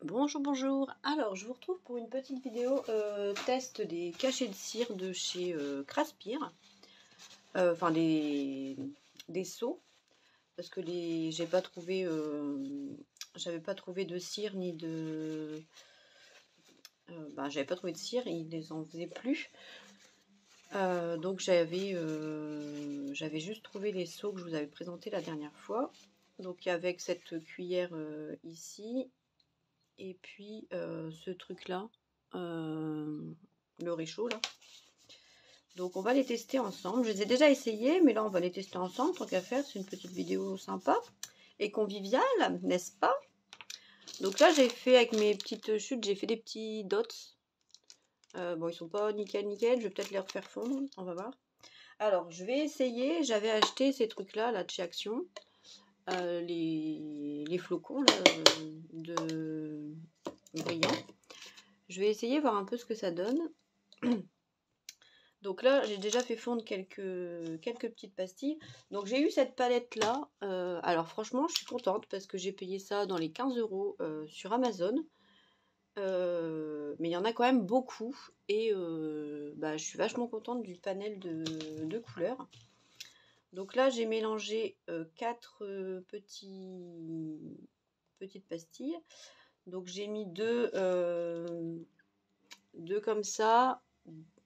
Bonjour, bonjour. Alors, je vous retrouve pour une petite vidéo test des cachets de cire de chez Craspir. Enfin, des seaux. Parce que j'ai pas trouvé, j'avais pas trouvé de cire ni de... j'avais pas trouvé de cire, ils les en faisaient plus. Donc j'avais juste trouvé les seaux que je vous avais présentés la dernière fois. Donc avec cette cuillère ici. Et puis ce truc là, le réchaud là. Donc on va les tester ensemble. Je les ai déjà essayés, mais là on va les tester ensemble. Tant qu'à faire, c'est une petite vidéo sympa et conviviale, n'est-ce pas? Donc là j'ai fait avec mes petites chutes, j'ai fait des petits dots. Bon, ils sont pas nickel nickel, je vais peut-être les refaire fondre, on va voir. Alors je vais essayer, j'avais acheté ces trucs là de chez Action. Les flocons là, de brillant. Je vais essayer voir un peu ce que ça donne. Donc là, j'ai déjà fait fondre quelques petites pastilles. Donc j'ai eu cette palette là. Alors franchement, je suis contente parce que j'ai payé ça dans les 15 € sur Amazon. Mais il y en a quand même beaucoup. Et je suis vachement contente du panel de couleurs. Donc là, j'ai mélangé 4 petites pastilles. Donc j'ai mis deux comme ça,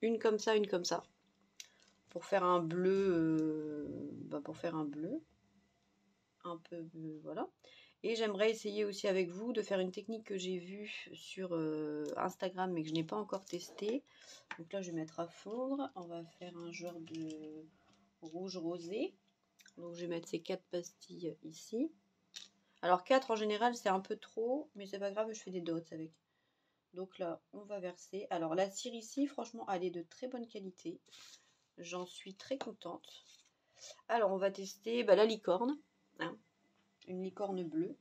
une comme ça, une comme ça. Pour faire un bleu, pour faire un bleu. Un peu, voilà. Et j'aimerais essayer aussi avec vous de faire une technique que j'ai vue sur Instagram mais que je n'ai pas encore testé. Donc là, je vais mettre à fondre. On va faire un genre de rouge rosé. Donc je vais mettre ces 4 pastilles ici. Alors 4 en général c'est un peu trop, mais c'est pas grave, je fais des dots avec. Donc là on va verser. Alors la cire ici franchement elle est de très bonne qualité. J'en suis très contente. Alors on va tester la licorne. Hein, une licorne bleue.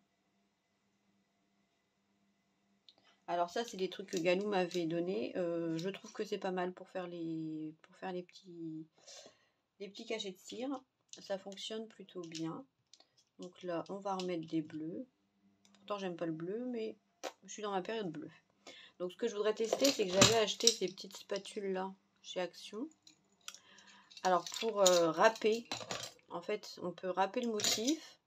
Alors ça c'est des trucs que Galou m'avait donné. Je trouve que c'est pas mal pour faire les petits cachets de cire. Ça fonctionne plutôt bien. Donc là on va remettre des bleus. Pourtant j'aime pas le bleu, mais je suis dans ma période bleue. Donc ce que je voudrais tester, c'est que j'avais acheté ces petites spatules là chez Action. Alors pour râper, en fait on peut râper le motif,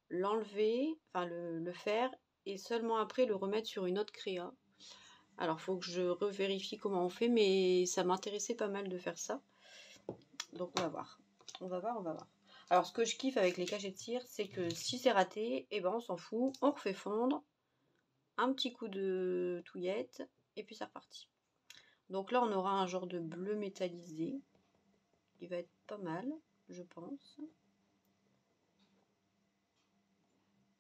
l'enlever, enfin le faire, et seulement après le remettre sur une autre créa. Alors faut que je revérifie comment on fait, mais ça m'intéressait pas mal de faire ça. Donc on va voir. On va voir, on va voir. Alors ce que je kiffe avec les cachets de cire, c'est que si c'est raté, et ben on s'en fout, on refait fondre, un petit coup de touillette, et puis c'est reparti. Donc là on aura un genre de bleu métallisé, qui va être pas mal, je pense.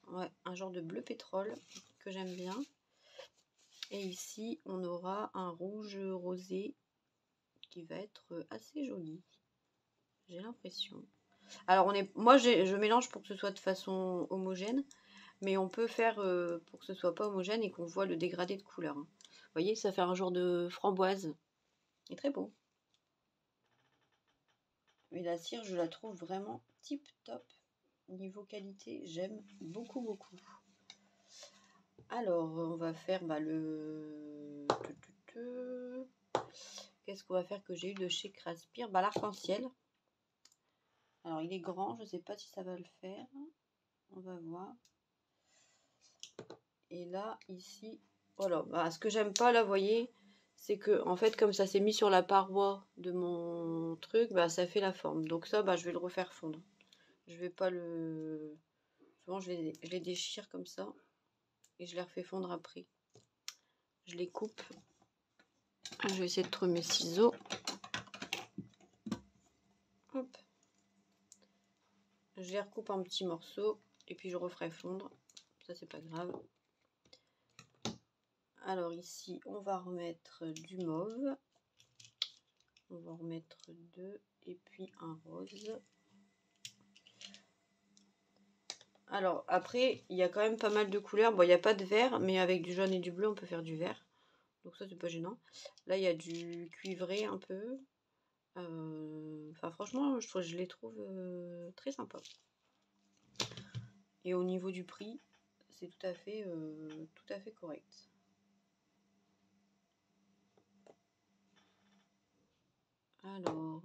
Ouais, un genre de bleu pétrole, que j'aime bien. Et ici on aura un rouge rosé, qui va être assez joli. J'ai l'impression. Alors moi je mélange pour que ce soit de façon homogène, mais on peut faire pour que ce soit pas homogène et qu'on voit le dégradé de couleur. Vous voyez, ça fait un genre de framboise. Il est très beau. Mais la cire, je la trouve vraiment tip top. Niveau qualité, j'aime beaucoup beaucoup. Alors on va faire le... Qu'est-ce qu'on va faire que j'ai eu de chez Craspir? L'arc-en-ciel. Alors il est grand, je ne sais pas si ça va le faire. On va voir. Et là, ici, voilà. Ce que j'aime pas là, vous voyez, c'est que en fait, comme ça s'est mis sur la paroi de mon truc, ça fait la forme. Donc ça, je vais le refaire fondre. Je vais pas le... Souvent, je les déchire comme ça et je les refais fondre après. Je les coupe. Je vais essayer de trouver mes ciseaux. Hop. Je les recoupe en petits morceaux et puis je referai fondre. Ça, c'est pas grave. Alors ici, on va remettre du mauve. On va remettre 2 et puis un rose. Alors après, il y a quand même pas mal de couleurs. Bon, il n'y a pas de vert, mais avec du jaune et du bleu, on peut faire du vert. Donc ça, c'est pas gênant. Là, il y a du cuivré un peu. Enfin, franchement, je les trouve très sympas. Et au niveau du prix, c'est tout à fait correct. Alors,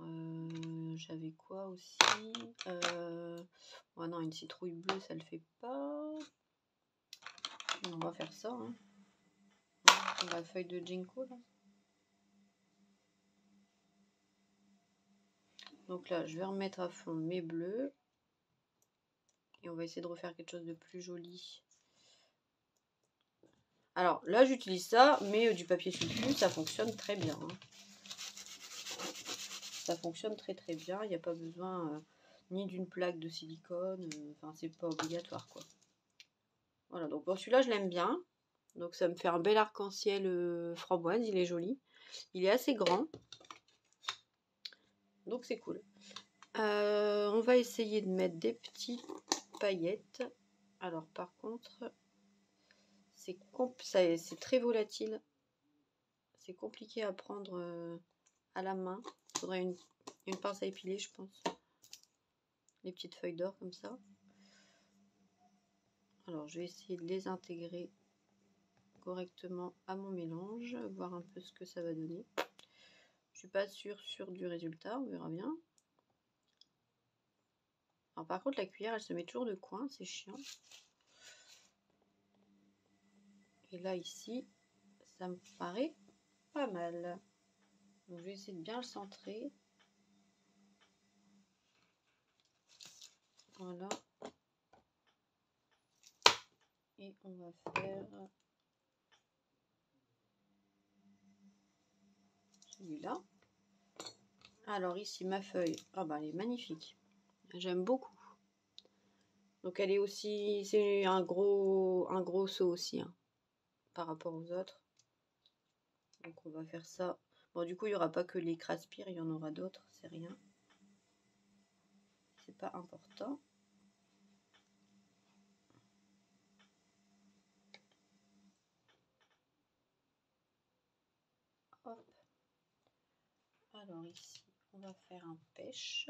j'avais quoi aussi? Oh non, une citrouille bleue, ça le fait pas. On va faire ça. Hein. La feuille de ginkgo là. Donc là, je vais remettre à fond mes bleus. Et on va essayer de refaire quelque chose de plus joli. Alors là, j'utilise ça, mais du papier sulfu, ça fonctionne très bien. Hein. Ça fonctionne très très bien. Il n'y a pas besoin ni d'une plaque de silicone. Enfin, c'est pas obligatoire quoi. Voilà, donc bon, celui-là, je l'aime bien. Donc ça me fait un bel arc-en-ciel framboise. Il est joli. Il est assez grand. Donc c'est cool. On va essayer de mettre des petites paillettes. Alors par contre, c'est très volatile. C'est compliqué à prendre à la main. Il faudrait une pince à épiler, je pense. Les petites feuilles d'or comme ça. Alors je vais essayer de les intégrer correctement à mon mélange, voir un peu ce que ça va donner. Je suis pas sûre du résultat, on verra bien. Alors par contre la cuillère elle se met toujours de coin, c'est chiant. Et là ici, ça me paraît pas mal. Donc je vais essayer de bien le centrer. Voilà. Et on va faire celui-là. Alors ici ma feuille, ah bah elle est magnifique. J'aime beaucoup. Donc elle est aussi, c'est un gros seau aussi hein, par rapport aux autres. Donc on va faire ça. Bon du coup il n'y aura pas que les craspires, il y en aura d'autres, c'est rien. C'est pas important. Hop. Alors ici on va faire un pêche.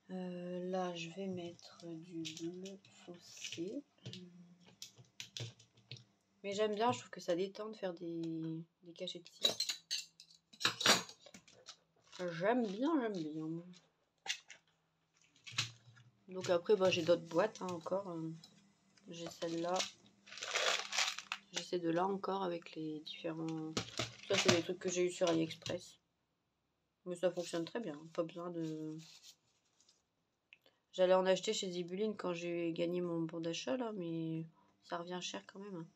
Là je vais mettre du bleu foncé. Mais j'aime bien, je trouve que ça détend de faire des cachets de cire. J'aime bien. Donc après, bah, j'ai d'autres boîtes hein, encore. J'ai celle-là. J'ai ces deux-là encore avec les différents... Ça, c'est des trucs que j'ai eu sur AliExpress. Mais ça fonctionne très bien. Pas besoin de... J'allais en acheter chez Zibuline quand j'ai gagné mon bon d'achat, là. Mais ça revient cher quand même.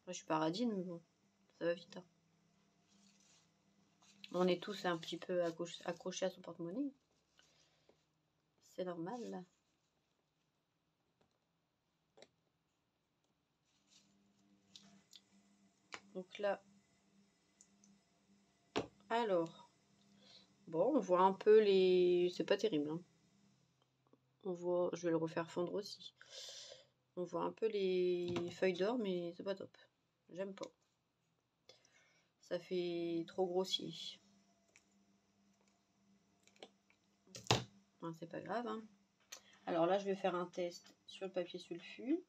Moi, je suis pas radine, mais bon. Ça va vite. Hein. On est tous un petit peu accrochés à son porte-monnaie. C'est normal. Donc là, alors, bon, on voit un peu les... C'est pas terrible, hein. On voit, je vais le refaire fondre aussi. On voit un peu les feuilles d'or, mais c'est pas top. J'aime pas. Ça fait trop grossier. Enfin, c'est pas grave, hein. Alors là, je vais faire un test sur le papier sulfu.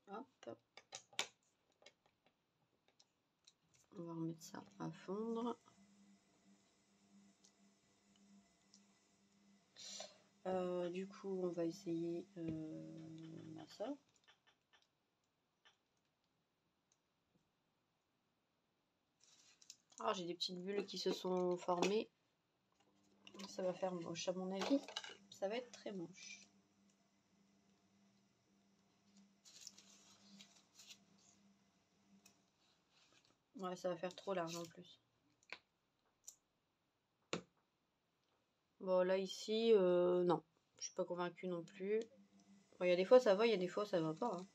Hop. On va remettre ça à fondre. Du coup, on va essayer ça. Ah, j'ai des petites bulles qui se sont formées. Ça va faire moche à mon avis. Ça va être très moche. Ouais, ça va faire trop large en plus. Bon, là, ici, non. Je suis pas convaincue non plus. Bon, il y a des fois ça va, il y a des fois ça va pas. Hein.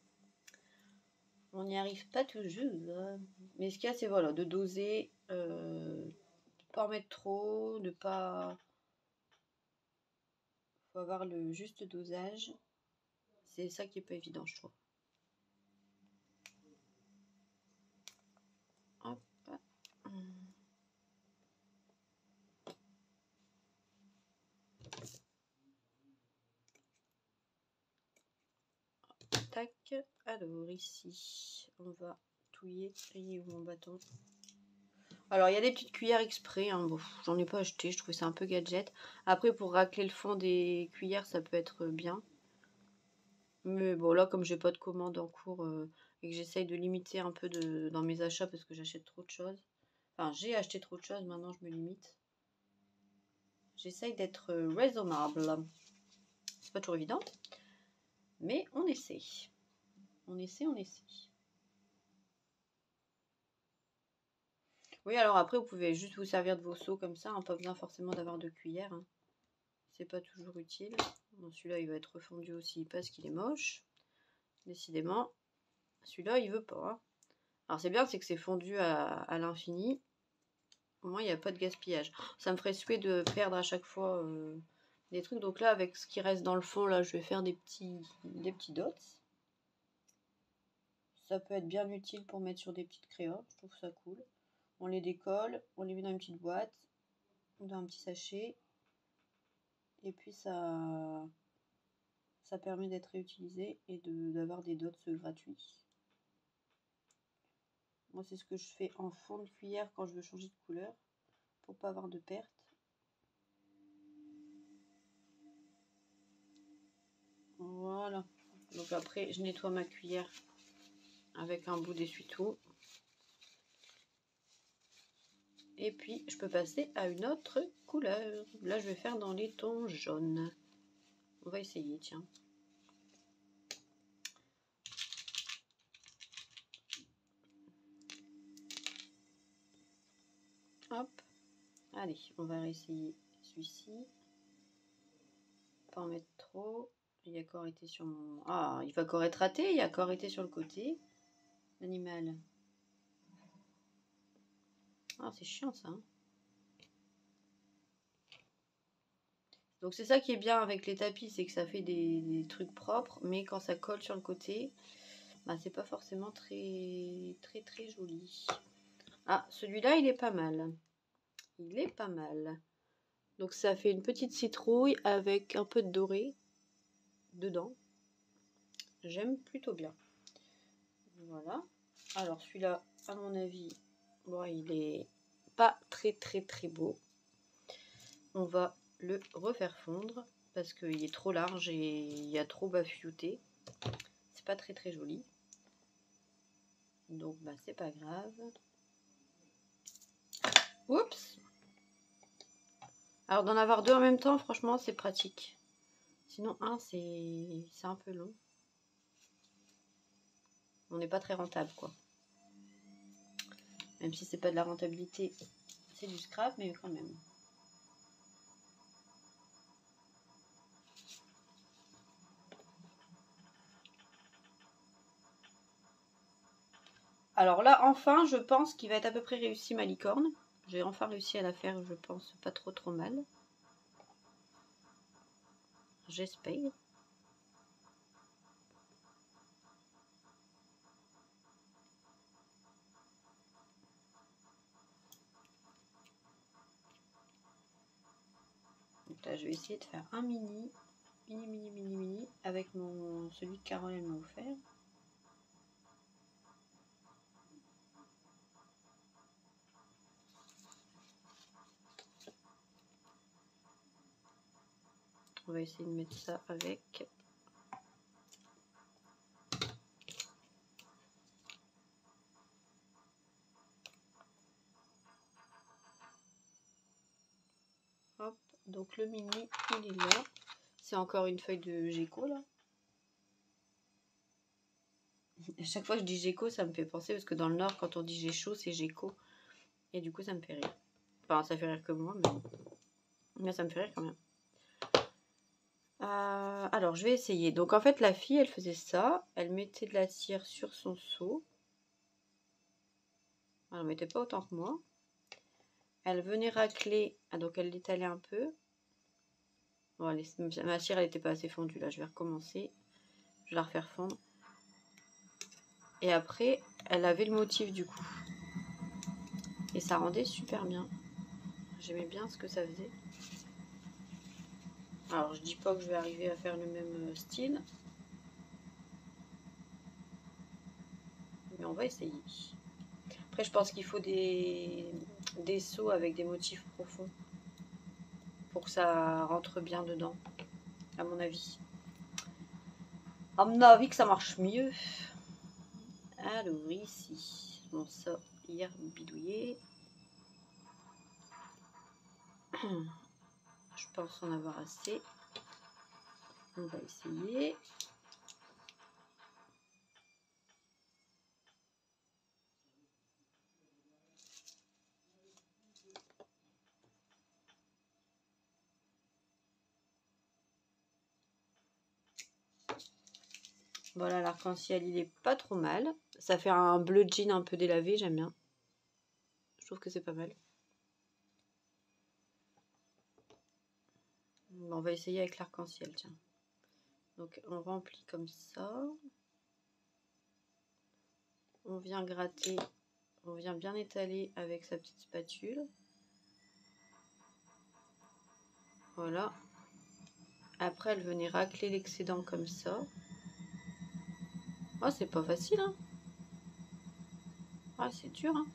On n'y arrive pas toujours. Mais ce qu'il y a, c'est voilà, de doser, pas en mettre trop, de pas... Faut avoir le juste dosage. C'est ça qui est pas évident, je trouve. Hop. Tac. Alors ici, on va touiller. Et où mon bâton? Alors il y a des petites cuillères exprès, hein. Bon, j'en ai pas acheté, je trouvais ça un peu gadget. Après pour racler le fond des cuillères ça peut être bien. Mais bon là comme j'ai pas de commande en cours et que j'essaye de limiter un peu dans mes achats parce que j'achète trop de choses. Enfin j'ai acheté trop de choses, maintenant je me limite. J'essaye d'être raisonnable. C'est pas toujours évident. Mais on essaie. On essaie. Oui, alors après, vous pouvez juste vous servir de vos seaux comme ça, hein, pas besoin forcément d'avoir de cuillère. Hein. C'est pas toujours utile. Bon, celui-là, il va être refondu aussi parce qu'il est moche. Décidément, celui-là, il veut pas. Hein. Alors, c'est bien, c'est que c'est fondu à l'infini. Au moins, il n'y a pas de gaspillage. Ça me ferait suer de perdre à chaque fois des trucs. Donc là, avec ce qui reste dans le fond, là, je vais faire des petits dots. Ça peut être bien utile pour mettre sur des petites créoles. Je trouve ça cool. On les décolle, on les met dans une petite boîte ou dans un petit sachet. Et puis ça permet d'être réutilisé et d'avoir des dots gratuits. Moi c'est ce que je fais en fond de cuillère quand je veux changer de couleur pour pas avoir de perte. Voilà. Donc après je nettoie ma cuillère avec un bout d'essuie-tout. Et puis je peux passer à une autre couleur. Là je vais faire dans les tons jaunes. On va essayer, tiens. Hop. Allez, on va réessayer celui-ci. Pas en mettre trop. Il y a encore été sur mon... Ah, il va encore être raté. Il y a encore été sur le côté. L'animal. Ah, c'est chiant ça. Hein. Donc c'est ça qui est bien avec les tapis, c'est que ça fait des trucs propres, mais quand ça colle sur le côté, bah, c'est pas forcément très joli. Ah, celui-là, il est pas mal. Il est pas mal. Donc ça fait une petite citrouille avec un peu de doré dedans. J'aime plutôt bien. Voilà. Alors celui-là, à mon avis, bon, il est pas très beau. On va le refaire fondre parce qu'il est trop large et il y a trop baffiouté. C'est pas très joli. Donc bah c'est pas grave. Oups. Alors d'en avoir deux en même temps, franchement c'est pratique. Sinon un c'est un peu long. On n'est pas très rentable quoi. Même si c'est pas de la rentabilité, c'est du scrap, mais quand même. Alors là, enfin, je pense qu'il va être à peu près réussi ma licorne. J'ai enfin réussi à la faire, je pense, pas trop mal. J'espère. Donc là, je vais essayer de faire un mini avec celui que Caroline m'a offert. On va essayer de mettre ça avec. Hop, donc le mini, il est là. C'est encore une feuille de Gecko là. À chaque fois que je dis Gecko, ça me fait penser parce que dans le Nord, quand on dit j'ai chaud, c'est Gecko. Et du coup, ça me fait rire. Enfin, ça fait rire que moi, mais ça me fait rire quand même. Alors, je vais essayer. Donc, en fait, la fille, elle faisait ça. Elle mettait de la cire sur son seau. Elle n'en mettait pas autant que moi. Elle venait racler. Ah, donc, elle l'étalait un peu. Bon, allez, ma cire, elle n'était pas assez fondue. Là, je vais recommencer. Je vais la refaire fondre. Et après, elle avait le motif du coup. Et ça rendait super bien. J'aimais bien ce que ça faisait. Alors, je dis pas que je vais arriver à faire le même style. on va essayer. Après, je pense qu'il faut des seaux avec des motifs profonds pour que ça rentre bien dedans, à mon avis. À mon avis que ça marche mieux. Alors, ici, bon, ça, hier, bidouillé. Je pense en avoir assez. On va essayer. Voilà, l'arc-en-ciel, il est pas trop mal. Ça fait un bleu jean un peu délavé, j'aime bien. Je trouve que c'est pas mal. Bon, on va essayer avec l'arc-en-ciel, tiens. Donc, on remplit comme ça. On vient gratter. On vient bien étaler avec sa petite spatule. Voilà. Après, elle venait racler l'excédent comme ça. Oh, c'est pas facile, hein. Ah, c'est dur, hein.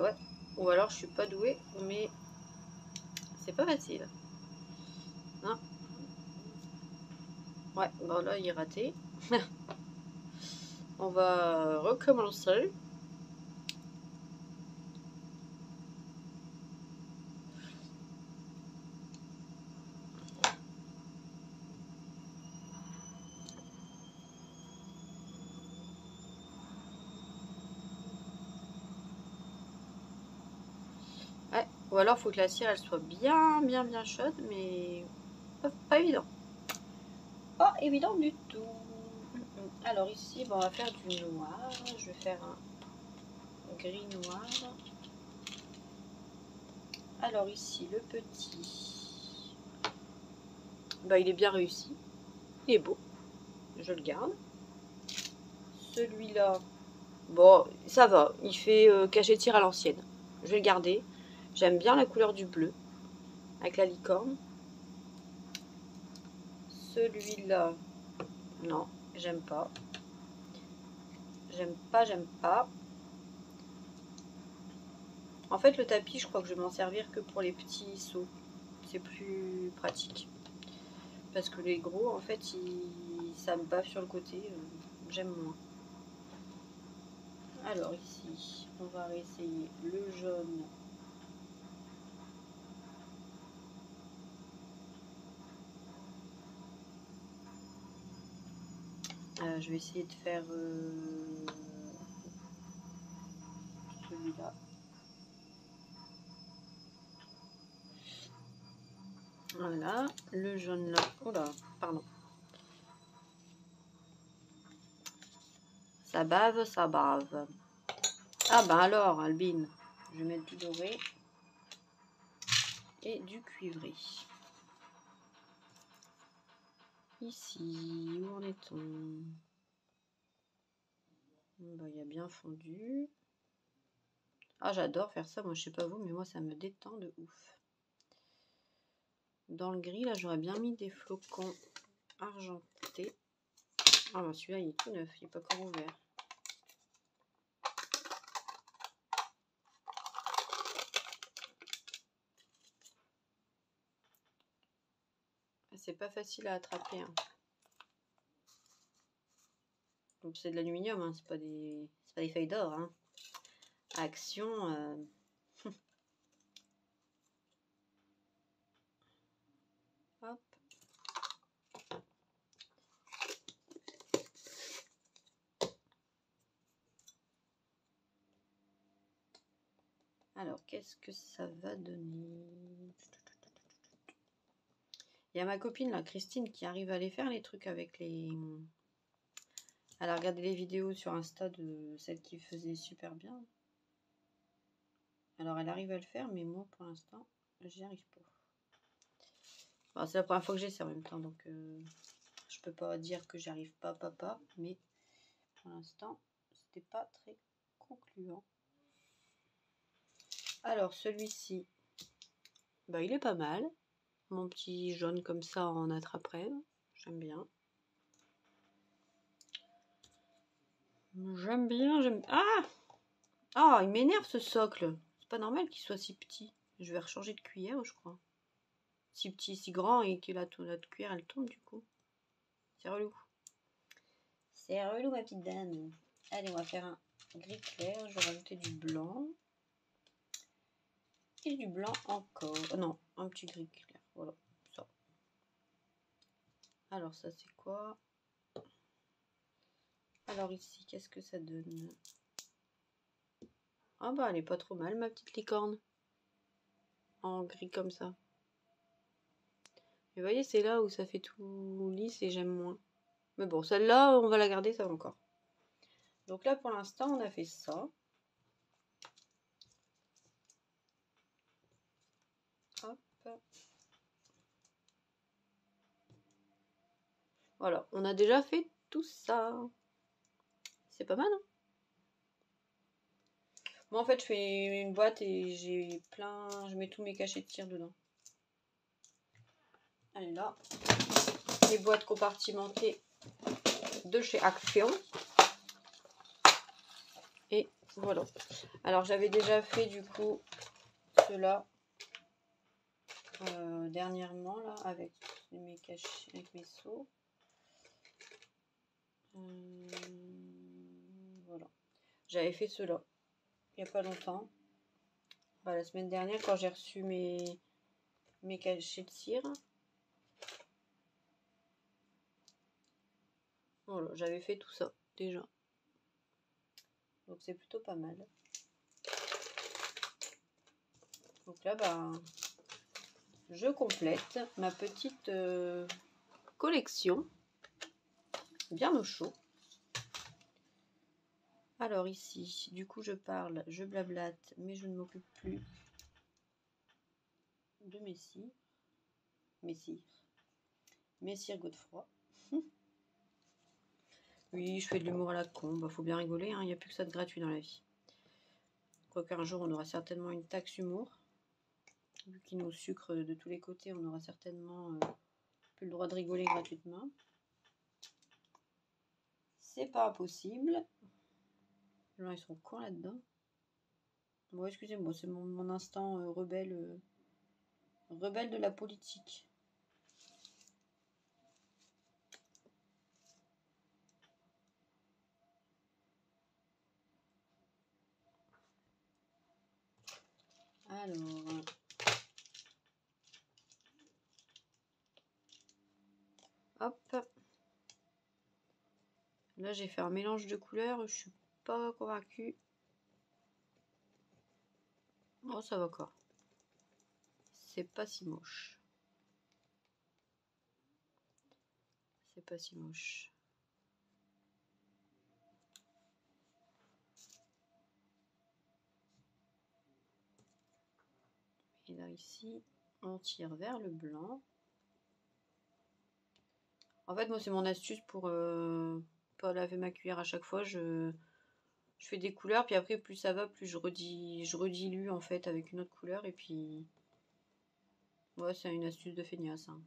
Ouais. Ou alors, je suis pas douée, mais c'est pas facile. Non. Ouais, bon là, il est raté. On va recommencer. Ouais, ou alors il faut que la cire elle soit bien chaude, mais pas évident. Pas évident du tout. Alors ici, bon, on va faire du noir. Je vais faire un gris noir. Alors ici, le petit. Bah, il est bien réussi. Il est beau. Je le garde. Celui-là, bon, ça va. Il fait cachet-tire à l'ancienne. Je vais le garder. J'aime bien la couleur du bleu avec la licorne. Celui-là, non, j'aime pas. J'aime pas. En fait, le tapis, je crois que je vais m'en servir que pour les petits seaux. C'est plus pratique. Parce que les gros, en fait, ça me bave sur le côté. J'aime moins. Alors ici, on va essayer le jaune. Je vais essayer de faire celui-là. Voilà, le jaune là. Oh là, pardon. Ça bave, ça bave. Ah ben alors, Albine, je vais mettre du doré et du cuivré. Ici, où en est-on? Ben, il y a bien fondu. Ah, j'adore faire ça, moi je sais pas vous, mais moi ça me détend de ouf. Dans le gris, là, j'aurais bien mis des flocons argentés. Ah ben celui-là, il est tout neuf, il n'est pas encore ouvert. C'est pas facile à attraper. Hein. Donc c'est de l'aluminium, hein, c'est pas des feuilles d'or. Hein. Action. Hop. Alors, qu'est-ce que ça va donner? Il y a ma copine, là, Christine, qui arrive à aller faire les trucs avec les... Elle a regardé les vidéos sur Insta de celle qui faisait super bien. Alors, elle arrive à le faire, mais moi, pour l'instant, j'y arrive pas. Bon, c'est la première fois que j'essaie en même temps, donc je peux pas dire que j'y arrive pas, mais pour l'instant, c'était pas très concluant. Alors, celui-ci, bah, il est pas mal. Mon petit jaune comme ça en attrape-rêve, j'aime bien. J'aime bien, j'aime... Ah! Ah, il m'énerve ce socle. C'est pas normal qu'il soit si petit. Je vais rechanger de cuillère, je crois. Si petit, si grand et que la cuillère, elle tombe du coup. C'est relou. C'est relou, ma petite dame. Allez, on va faire un gris clair. Je vais rajouter du blanc. Et du blanc encore. Oh, non, un petit gris clair. Voilà, ça. Alors, ça, c'est quoi? Alors, ici, qu'est-ce que ça donne? Ah bah, elle est pas trop mal, ma petite licorne. En gris comme ça. Et vous voyez, c'est là où ça fait tout lisse et j'aime moins. Mais bon, celle-là, on va la garder, ça va encore. Donc là, pour l'instant, on a fait ça. Hop. Voilà, on a déjà fait tout ça. C'est pas mal, hein? Moi, en fait, je fais une boîte et j'ai plein... Je mets tous mes cachets de cire dedans. Allez, là. Les boîtes compartimentées de chez Action. Et voilà. Alors, j'avais déjà fait, du coup, ceux-là. Dernièrement, là, avec mes cachets, avec mes seaux. Voilà. J'avais fait ceux-là il n'y a pas longtemps. Bah, la semaine dernière, quand j'ai reçu mes cachets de cire. Voilà, j'avais fait tout ça déjà. Donc c'est plutôt pas mal. Donc là, bah, je complète ma petite collection. Bien au chaud. Alors ici, du coup je parle, je blablate, mais je ne m'occupe plus de Messire. Messire Godefroy. Oui, je fais de l'humour à la con. Bah, faut bien rigoler, hein. Il n'y a plus que ça de gratuit dans la vie. Quoique un jour on aura certainement une taxe humour. Vu qu'ils nous sucrent de tous les côtés, on aura certainement plus le droit de rigoler gratuitement. C'est pas impossible. Les gens, ils sont cons là-dedans. Bon, excusez-moi, c'est mon instant rebelle, rebelle de la politique. Alors, hop. Là, j'ai fait un mélange de couleurs. Je suis pas convaincue. Oh, ça va encore. C'est pas si moche. C'est pas si moche. Et là, ici, on tire vers le blanc. En fait, moi, c'est mon astuce pour pas laver ma cuillère à chaque fois. Je fais des couleurs, puis après, plus ça va, plus je redilue en fait avec une autre couleur. Et puis, ouais, c'est une astuce de feignasse. Hein.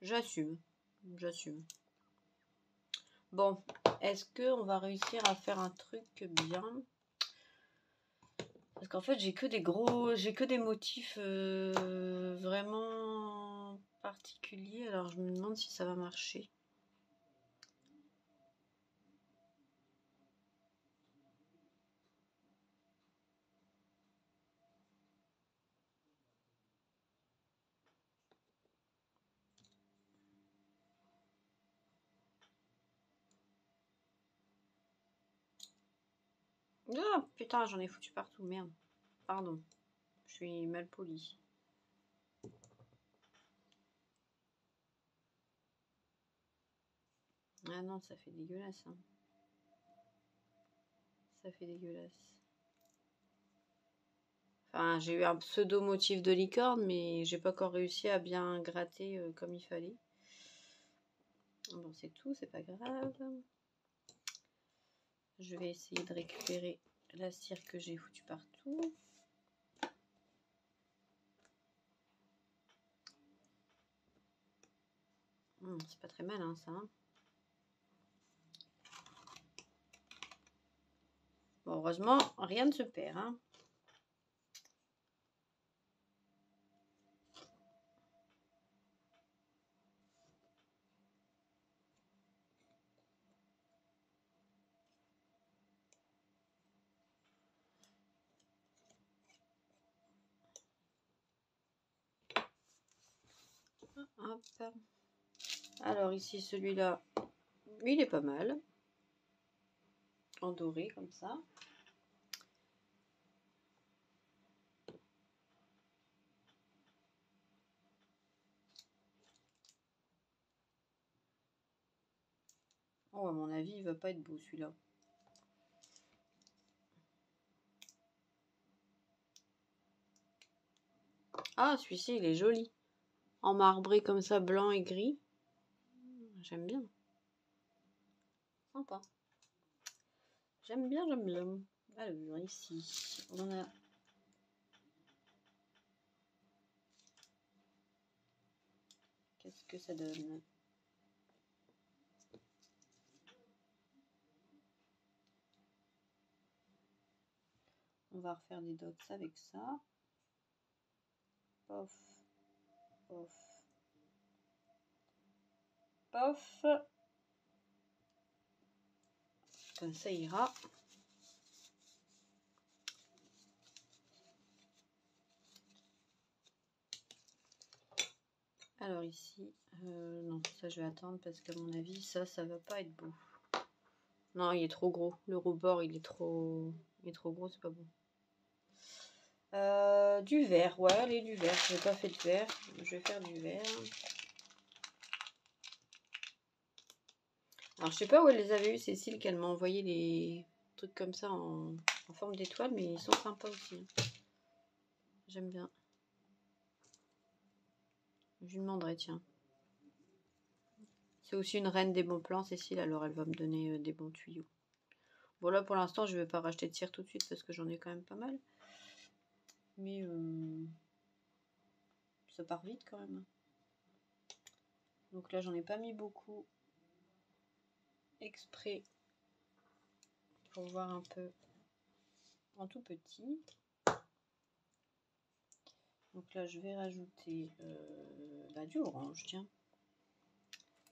J'assume. J'assume. Bon, est-ce qu'on va réussir à faire un truc bien? Parce qu'en fait, j'ai que des motifs vraiment particuliers. Alors, je me demande si ça va marcher. Ah, putain, j'en ai foutu partout, merde. Pardon, je suis mal polie. Ah non, ça fait dégueulasse. Hein. Ça fait dégueulasse. Enfin, j'ai eu un pseudo motif de licorne, mais j'ai pas encore réussi à bien gratter comme il fallait. Bon, c'est tout, c'est pas grave. Je vais essayer de récupérer la cire que j'ai foutue partout. C'est pas très mal, hein, ça. Hein. Heureusement, rien ne se perd. Hein. Hop. Alors ici, celui-là, il est pas mal. En doré, comme ça. Oh, à mon avis, il va pas être beau, celui-là. Ah, celui-ci, il est joli. En marbré comme ça, blanc et gris. J'aime bien. Sympa. J'aime bien, j'aime bien. Alors, ici, on a... Qu'est-ce que ça donne? On va refaire des dots avec ça. Pof. Pof. Pof. Comme ça ira. Alors ici, non, ça je vais attendre parce qu'à mon avis, ça va pas être beau. Non, il est trop gros. Le rebord, il est trop gros, c'est pas bon. Du vert, ouais, allez, du vert. Je n'ai pas fait de vert, je vais faire du vert. Alors, je sais pas où elle les avait eu, Cécile, qu'elle m'a envoyé des trucs comme ça en forme d'étoile, mais ils sont sympas aussi. J'aime bien. Je lui demanderai, tiens. C'est aussi une reine des bons plans, Cécile, alors elle va me donner des bons tuyaux. Bon, là, pour l'instant, je vais pas racheter de cire tout de suite parce que j'en ai quand même pas mal. Mais ça part vite quand même. Donc là, j'en ai pas mis beaucoup exprès pour voir un peu en tout petit. Donc là, je vais rajouter du orange, tiens.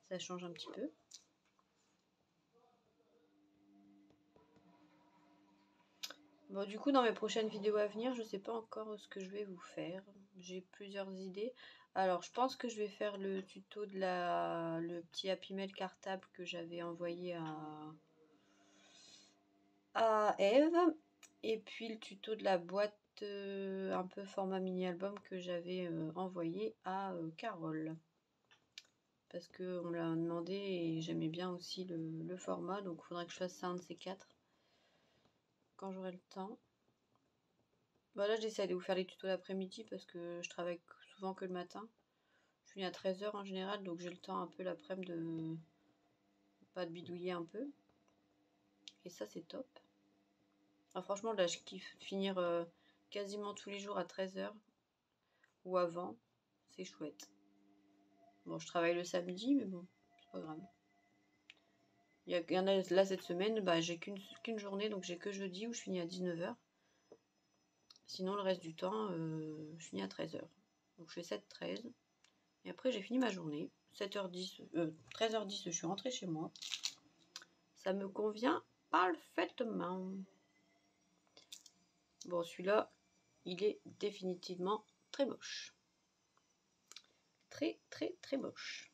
Ça change un petit peu. Bon, du coup, dans mes prochaines vidéos à venir, je ne sais pas encore ce que je vais vous faire. J'ai plusieurs idées. Alors, je pense que je vais faire le tuto de le petit Happy Mail cartable que j'avais envoyé à Eve. Et puis le tuto de la boîte un peu format mini-album que j'avais envoyé à Carole. Parce qu'on me l'a demandé et j'aimais bien aussi le format. Donc, il faudrait que je fasse ça un de ces quatre. Quand j'aurai le temps. Voilà, j'essaie de vous faire les tutos l'après-midi parce que je travaille souvent que le matin. Je finis à 13 h en général, donc j'ai le temps un peu l'après-midi de pas de bidouiller un peu. Et ça, c'est top. Alors, franchement, là, je kiffe finir quasiment tous les jours à 13 h ou avant. C'est chouette. Bon, je travaille le samedi, mais bon, c'est pas grave. Il y en a là cette semaine, bah, j'ai qu'une journée, donc j'ai que jeudi où je finis à 19 h. Sinon, le reste du temps, je finis à 13 h. Donc, je fais 7-13. Et après, j'ai fini ma journée. 7h10, 13h10, je suis rentrée chez moi. Ça me convient parfaitement. Bon, celui-là, il est définitivement très moche. Très, très, très moche.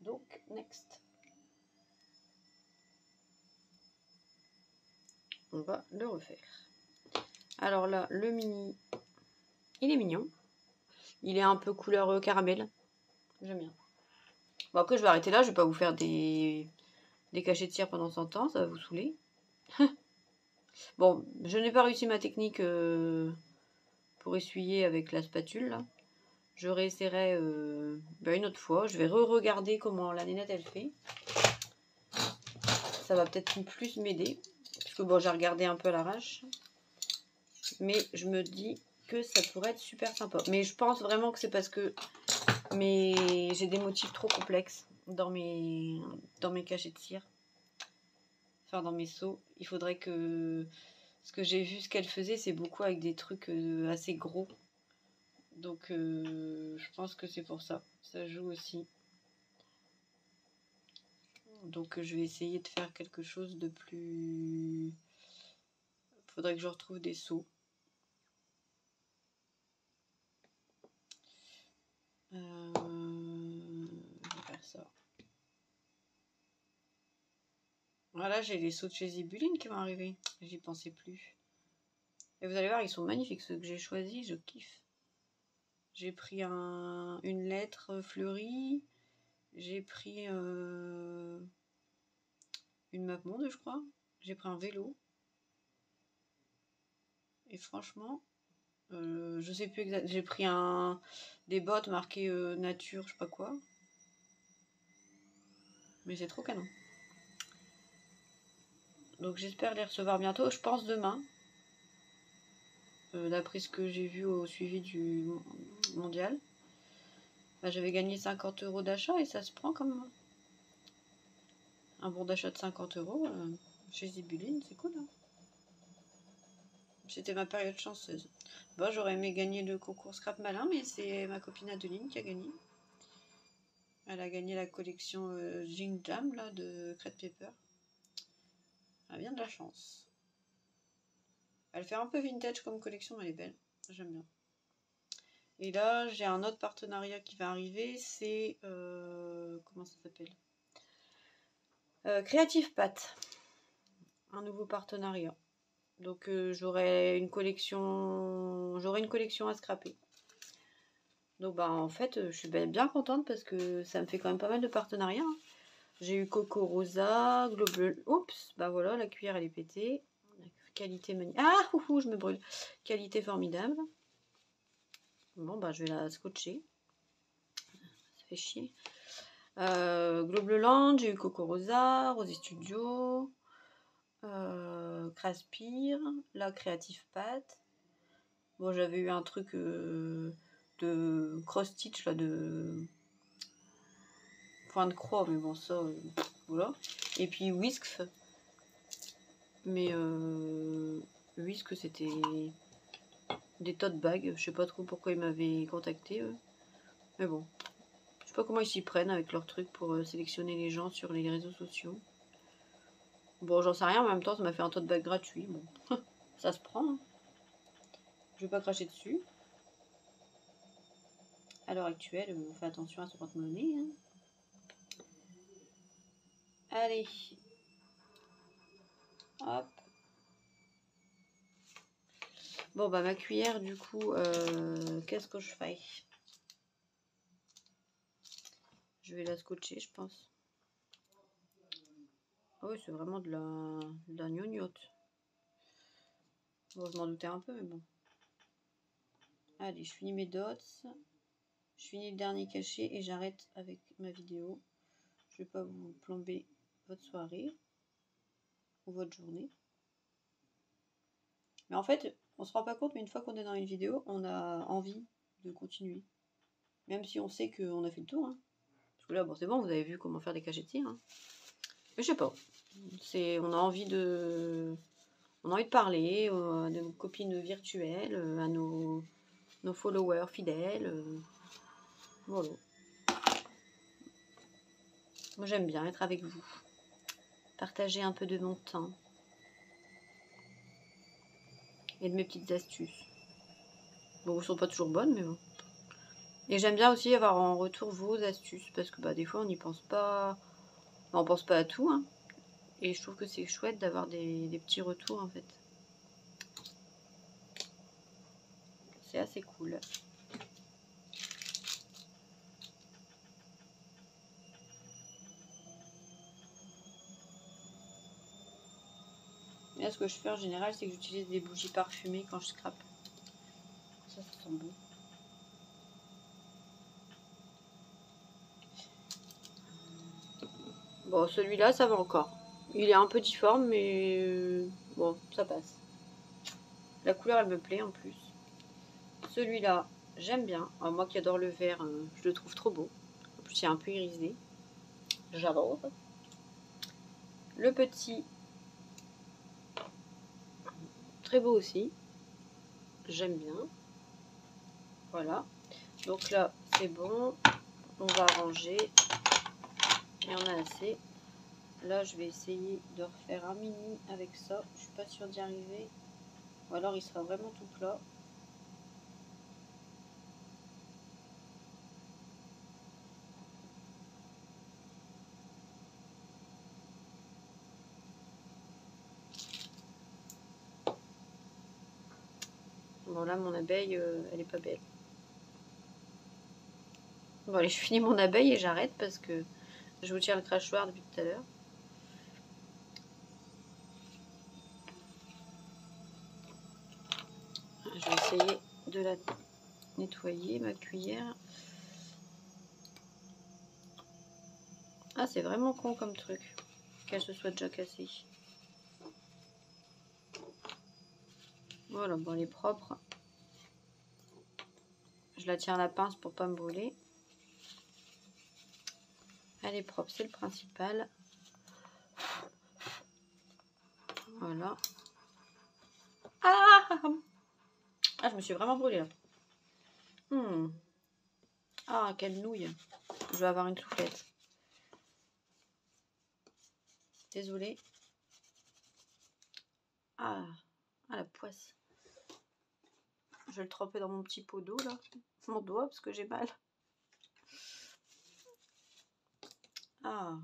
Donc, next. On va le refaire. Alors là, le mini, il est mignon. Il est un peu couleur caramel. J'aime bien. Bon, après, je vais arrêter là. Je vais pas vous faire des cachets de cire pendant 100 ans. Ça va vous saouler. Bon, je n'ai pas réussi ma technique pour essuyer avec la spatule. Là. Je réessayerai une autre fois. Je vais re-regarder comment la nénette elle fait. Ça va peut-être plus m'aider. Parce que bon, j'ai regardé un peu à l'arrache. Mais je me dis que ça pourrait être super sympa. Mais je pense vraiment que c'est parce que j'ai des motifs trop complexes dans mes cachets de cire. faire dans mes seaux. Il faudrait que... Ce que j'ai vu, ce qu'elle faisait, c'est beaucoup avec des trucs assez gros. Donc je pense que c'est pour ça. Ça joue aussi. Donc je vais essayer de faire quelque chose de plus... Faudrait que je retrouve des seaux. Je vais faire ça. Voilà, j'ai les seaux de chez Zibuline qui vont arriver. J'y pensais plus. Et vous allez voir, ils sont magnifiques ceux que j'ai choisis, je kiffe. J'ai pris une lettre fleurie. J'ai pris une map monde, je crois. J'ai pris un vélo. Et franchement, je sais plus exactement. J'ai pris des bottes marquées nature, je sais pas quoi. Mais c'est trop canon. Donc j'espère les recevoir bientôt. Je pense demain. D'après ce que j'ai vu au suivi du mondial. Bah, j'avais gagné 50 € d'achat et ça se prend comme un bon d'achat de 50 € chez Zibuline, c'est cool. Hein, c'était ma période chanceuse. Bon, j'aurais aimé gagner le concours Scrap Malin, mais c'est ma copine Adeline qui a gagné. Elle a gagné la collection Jing Jam là, de Crate Paper. Elle a bien de la chance. Elle fait un peu vintage comme collection, mais elle est belle. J'aime bien. Et là, j'ai un autre partenariat qui va arriver. C'est... comment ça s'appelle Creative Pat. Un nouveau partenariat. Donc j'aurai une collection à scraper. Donc bah en fait je suis bien contente parce que ça me fait quand même pas mal de partenariats. Hein. J'ai eu Coco Rosa, Global. Oups, bah voilà, la cuillère elle est pétée. Qualité magnifique. Ah je me brûle. Qualité formidable. Bon bah je vais la scotcher. Ça fait chier. Global Land, j'ai eu Coco Rosa, Rosy Studio, Craspire, la Creative Pat. Bon, j'avais eu un truc de cross-stitch, là, de point de croix, mais bon, ça, voilà. Et puis Whisk. Mais Whisk, c'était des tote bags. Je sais pas trop pourquoi ils m'avaient contacté, eux. Mais bon, je sais pas comment ils s'y prennent avec leur truc pour sélectionner les gens sur les réseaux sociaux. Bon, j'en sais rien, mais en même temps, ça m'a fait un tote bag gratuit. Bon, ça se prend. Hein. Je vais pas cracher dessus. À l'heure actuelle, on fait attention à son porte-monnaie. Hein. Allez. Hop. Bon, bah ma cuillère, du coup, qu'est-ce que je fais? Je vais la scotcher, je pense. Ah oui, c'est vraiment de la gnognotte. Bon, je m'en doutais un peu, mais bon. Allez, je finis mes dots. Je finis le dernier cachet et j'arrête avec ma vidéo. Je vais pas vous plomber votre soirée ou votre journée. Mais en fait, on se rend pas compte, mais une fois qu'on est dans une vidéo, on a envie de continuer. Même si on sait qu'on a fait le tour. Hein. Parce que là, bon, c'est bon, vous avez vu comment faire des cachets de tir. Hein. Mais je sais pas. On a envie de parler à nos copines virtuelles, à nos followers fidèles. Voilà. Moi, j'aime bien être avec vous. Partager un peu de mon temps. Et de mes petites astuces. Bon, elles sont pas toujours bonnes, mais bon. Et j'aime bien aussi avoir en retour vos astuces, parce que bah, des fois, on n'y pense pas. On pense pas à tout. Hein. Et je trouve que c'est chouette d'avoir des petits retours, en fait. C'est assez cool. Et là, ce que je fais en général, c'est que j'utilise des bougies parfumées quand je scrape. Ça sent bon. Bon, celui-là, ça va encore. Il est un peu difforme, mais bon, ça passe. La couleur, elle me plaît en plus. Celui-là, j'aime bien. Alors, moi qui adore le vert, je le trouve trop beau. En plus, il est un peu irisé. J'adore. Le petit, très beau aussi. J'aime bien. Voilà. Donc là, c'est bon. On va ranger. Il y en a assez. Là, je vais essayer de refaire un mini avec ça. Je suis pas sûre d'y arriver. Ou alors, il sera vraiment tout plat. Bon, là, mon abeille, elle est pas belle. Bon, allez, je finis mon abeille et j'arrête parce que je vous tiens le crachoir depuis tout à l'heure. Je vais essayer de la nettoyer, ma cuillère. Ah, c'est vraiment con comme truc, qu'elle se soit déjà cassée. Voilà, bon, elle est propre. Je la tiens à la pince pour pas me brûler. Elle est propre, c'est le principal. Voilà. Ah, je me suis vraiment brûlée là. Ah, quelle nouille. Je vais avoir une soufflette. Désolée. Ah, la poisse. Je vais le tremper dans mon petit pot d'eau là. Mon doigt parce que j'ai mal. Ah.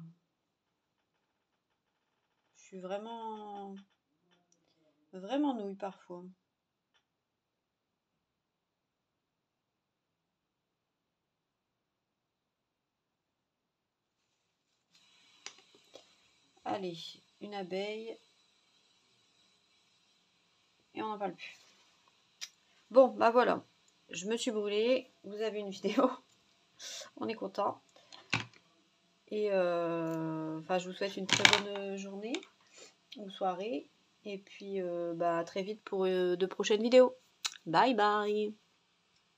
Je suis vraiment nouille parfois. Allez, une abeille. Et on n'en parle plus. Bon, bah voilà. Je me suis brûlée. Vous avez une vidéo. On est content. Et enfin, je vous souhaite une très bonne journée ou soirée. Et puis, bah, à très vite pour de prochaines vidéos. Bye bye.